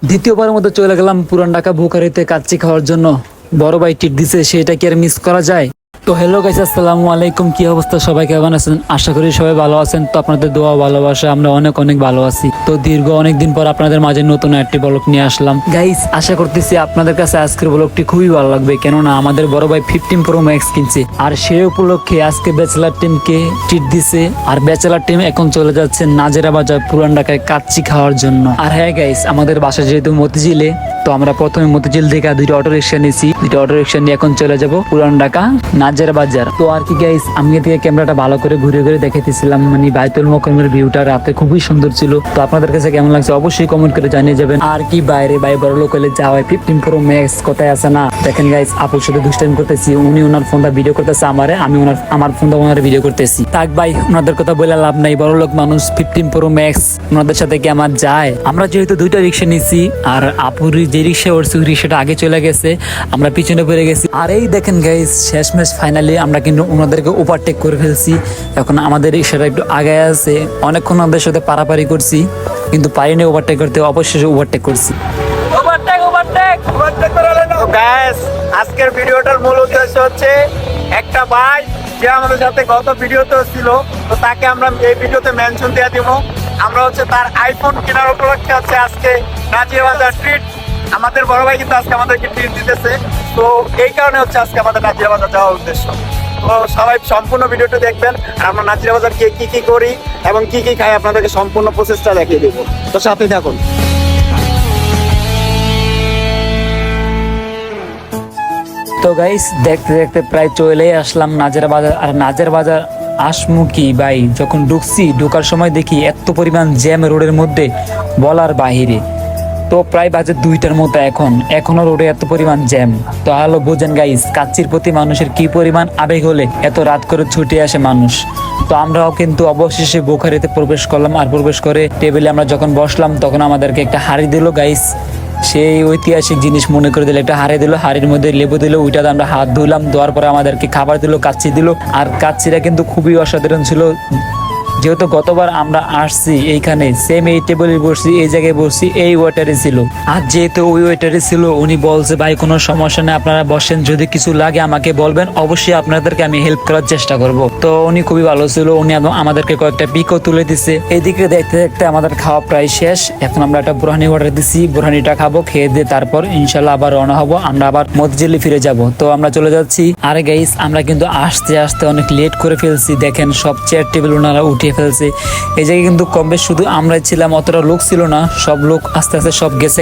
দ্বিতীয়বারের মতো চলে গেলাম পুরান ঢাকা বুখারিতে কাচ্চি খাওয়ার জন্য। বড় ভাই ট্রিট দিছে, সেটা কি আর মিস করা যায়? তো হ্যালো গাইস, আসসালামু আলাইকুম। কি অবস্থা সবাই, কেমন আছেন? আশা করি সবাই ভালো আছেন। তো আপনাদের দোয়া ভালোবাসা আমরা অনেক অনেক ভালো আছি। তো দীর্ঘ অনেকদিন পর আপনাদের মাঝে নতুন একটি ব্লগ নিয়ে আসলাম গাইস। আশা করতেছি আপনাদের কাছে আজকের ব্লগটি খুবই ভালো লাগবে, কেননা আমাদের বড় ভাই 15 প্রো ম্যাক্স কিনছে, আর সেই উপলক্ষে আজকে ব্যাচেলার টিমকে ট্রিট দিছে। আর ব্যাচেলার টিম এখন চলে যাচ্ছে নাজেরা বাজার পুরান ঢাকায় কাচ্চি খাওয়ার জন্য। আর হ্যাঁ গাইস, আমাদের বাসা যেহেতু মতিঝিলে, তো আমরা প্রথমে মতিঝিল থেকে দুইটা অটো রিক্সা নিয়েছি। দুইটা অটো রিক্সা নিয়ে এখন চলে যাব পুরান ঢাকা নাজেরা বাজার। তো আর কি গাইস, আমি এদিকে ক্যামেরাটা ভালো করে ঘুরে ঘুরে দেখাইতেছিলাম, মানে বাইতুল মোকাররমের ভিউটা রাতে খুবই সুন্দর ছিল। তো আপনাদের কাছে কেমন লাগছে অবশ্যই কমেন্ট করে জানিয়ে যাবেন। আর কি বাইরে ভাই বড় লোক হলে যাওয়ায় 15 প্রো ম্যাক্স কোথায় আছে না? দেখেন গাইস, আপুর সাথে দুষ্টামি করতেছি, উনি ওনার ফোনটা ভিডিও করতেছে আমারে, আমি আমার ফোনটা ওনার ভিডিও করতেছি। তাক ভাই, ওনাদের কথা বলে লাভ নাই, বড় লোক মানুষ 15 প্রো ম্যাক্স, ওনাদের সাথে কি আমার যায়? আমরা যেহেতু দুইটা রিক্সা নিছি, আর আপুর যে রিক্সা উঠছে ওই রিক্সাটা আগে চলে গেছে, আমরা পিছনে পড়ে গেছি। আর এই দেখেন গাইস, শেষমেশ ফাইনালি আমরা কিন্তু ওনাদেরকে ওভারটেক করে ফেলছি। এখন আমাদের রিক্সাটা একটু আগে আছে, অনেকক্ষণ ওদের সাথে পারাপারি করছি, কিন্তু পারিনি ওভারটেক করতে, অবশ্যই ওভারটেক করছি। গাইস, আজকের ভিডিওটার মূল উদ্দেশ্য হচ্ছে একটা ভাই যে আমাদের সাথে গত ভিডিওতে ছিল, তো তাকে আমরা এই ভিডিওতে মেনশন দিয়ে দিব। আমরা হচ্ছে তার আইফোন কেনার উপলক্ষে হচ্ছে আজকে নাজিরা বাজার ট্রিট, আমাদের বড় ভাই কিন্তু আজকে আমাদেরকে ট্রিট দিতেছে। তো এই কারণে হচ্ছে আজকে আমাদের নাজিরা বাজার যাওয়ার উদ্দেশ্য। তো সবাই সম্পূর্ণ ভিডিওটা দেখবেন, আর আমরা নাজিরা বাজার গিয়ে কি কি করি এবং কি কি খাই আপনাদেরকে সম্পূর্ণ প্রসেসটা দেখিয়ে দেবো। তো সাথে থাকুন। তো গাইস, দেখতে দেখতে প্রায় চলেই আসলাম নাজেরা বাজার। আর নাজেরা বাজার আসমু কি ভাই, যখন ঢোকার সময় দেখি এত পরিমাণ জ্যাম রোডের মধ্যে বলার বাহিরে। তো প্রায় বাজে 2টার মতো, এখনো রোডে এত পরিমাণ জ্যাম। তো হ্যালো, বোঝেন গাইস, কাচ্চির প্রতি মানুষের কি পরিমাণ আবেগ হলে এত রাত করে ছুটে আসে মানুষ। তো আমরাও কিন্তু অবশেষে বুখারিতে প্রবেশ করলাম। আর প্রবেশ করে টেবিলে আমরা যখন বসলাম, তখন আমাদেরকে একটা হাঁড়ি দিল গাইস। সেই ঐতিহাসিক জিনিস মনে করে দিল, একটা হাঁড়ি দিল, হাঁড়ির মধ্যে লেবু দিল, ওইটাতে আমরা হাত ধুলাম, ধোয়ার পরে আমাদেরকে খাবার দিল, কাচ্চি দিল। আর কাচ্চিটা কিন্তু খুবই অসাধারণ ছিল। যেহেতু গতবার আমরা আসছি এইখানে, সেম এই টেবিলে বসছি, এই জায়গায় বসছি, এই ওয়েটারে ছিল। আর যেহেতু ওই ওয়েটারে ছিল, উনি বলছে ভাই কোনো সমস্যা নেই, আপনারা বসেন, যদি কিছু লাগে আমাকে বলবেন, অবশ্যই আপনাদেরকে আমি হেল্প করার চেষ্টা করব। তো উনি খুবই ভালো ছিল, উনি আমাদেরকে কয়েকটা পিকও তুলে দিছে। এইদিকে দেখতে দেখতে আমাদের খাওয়া প্রায় শেষ। এখন আমরা একটা বুরহানি অর্ডার দিছি, বুরহানিটা খাবো, খেয়ে দিয়ে তারপর ইনশাল্লাহ আবার রওনা হবো, আমরা আবার মতিঝিলে ফিরে যাব। তো আমরা চলে যাচ্ছি। আর গাইস, আমরা কিন্তু আসতে আসতে অনেক লেট করে ফেলছি। দেখেন, সব চেয়ার টেবিল ওনারা উঠিয়ে ফেলছে। এই জায়গায় কিন্তু কম বেশ শুধু আমরাই ছিলাম, অতটা লোক ছিল না, সব লোক আস্তে আস্তে সব গেছে।